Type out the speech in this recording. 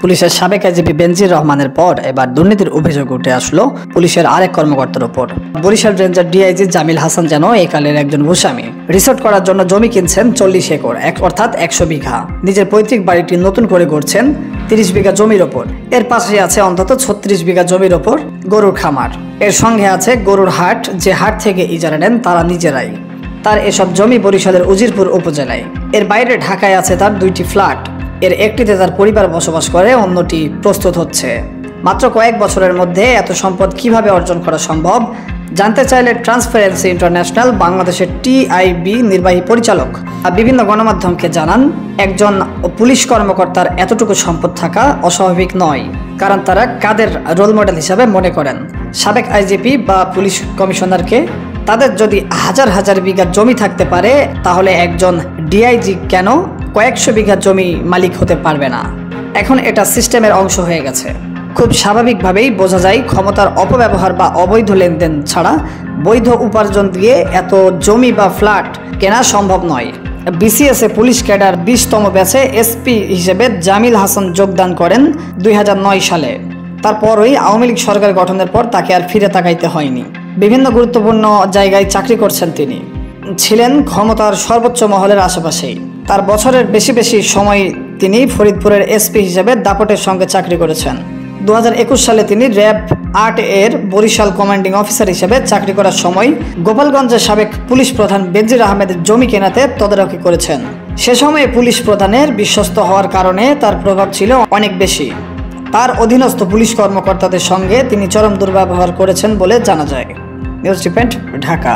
পুলিশের সাবেক আইজিপি বেনজির রহমানের পর এবার দুর্নীতির অভিযোগ উঠে আসলো পুলিশের আরেক কর্মকর্তার উপর। বরিশাল রেঞ্জার ডিআইজি জামিল হাসান যেন এই কালের একজন ভূস্বামী। রিসোর্ট করার জন্য জমি কিনছেন 40 একর অর্থাৎ 100 বিঘা। নিজের পৈতৃক বাড়িটি নতুন করে গড়ছেন 30 বিঘা জমির ওপর। এর পাশে আছে অন্তত 36 বিঘা জমির ওপর গরুর খামার। এর সঙ্গে আছে গরুর হাট, যে হাট থেকে ইজারা নেন তারা নিজেরাই। তার এসব জমি বরিশালের উজিরপুর উপজেলায়। এর বাইরে ঢাকায় আছে তার 2টি ফ্ল্যাট। এর একটিতে তার পরিবার বসবাস করে, অন্যটি প্রস্তুত হচ্ছে। মাত্র কয়েক বছরের মধ্যে এত সম্পদ কিভাবে অর্জন করা সম্ভব জানতে চাইলে ট্রান্সপারেন্সি ইন্টারন্যাশনাল বাংলাদেশের টিআইবি নির্বাহী পরিচালক বিভিন্ন গণমাধ্যমকে জানান, একজন পুলিশ কর্মকর্তার এতটুকু সম্পদ থাকা অস্বাভাবিক নয়। কারণ তারা কাদের রোল মডেল হিসাবে মনে করেন? সাবেক আইজিপি বা পুলিশ কমিশনারকে। তাদের যদি হাজার হাজার বিঘা জমি থাকতে পারে, তাহলে একজন ডিআইজি কেন কয়েকশো বিঘা জমি মালিক হতে পারবে না? এখন এটা সিস্টেমের অংশ হয়ে গেছে। খুব স্বাভাবিকভাবেই বোঝা যায় ক্ষমতার অপব্যবহার বা অবৈধ লেনদেন ছাড়া বৈধ উপার্জন দিয়ে এত জমি বা ফ্ল্যাট কেনা সম্ভব নয়। বিসিএসে পুলিশ ক্যাডার 20তম ব্যাচে এসপি হিসেবে জামিল হাসান যোগদান করেন 2009 সালে। তারপরই আওয়ামী লীগ সরকার গঠনের পর তাকে আর ফিরে তাকাইতে হয়নি। বিভিন্ন গুরুত্বপূর্ণ জায়গায় চাকরি করছেন তিনি। ছিলেন ক্ষমতার সর্বোচ্চ মহলের আশেপাশেই। তার বছরের বেশি সময় তিনি ফরিদপুরের এসপি হিসেবে দাপটের সঙ্গে চাকরি করেছেন। 2021 সালে তিনি র্যাব 8 এর বরিশাল কমান্ডিং অফিসার হিসেবে চাকরি করার সময় গোপালগঞ্জের সাবেক পুলিশ প্রধান বেনজির আহমেদের জমি কেনাতে তদারকি করেছেন। সে সময়ে পুলিশ প্রধানের বিশ্বস্ত হওয়ার কারণে তার প্রভাব ছিল অনেক বেশি। তার অধীনস্থ পুলিশ কর্মকর্তাদের সঙ্গে তিনি চরম দুর্ব্যবহার করেছেন বলে জানা যায়। News report, Dhaka.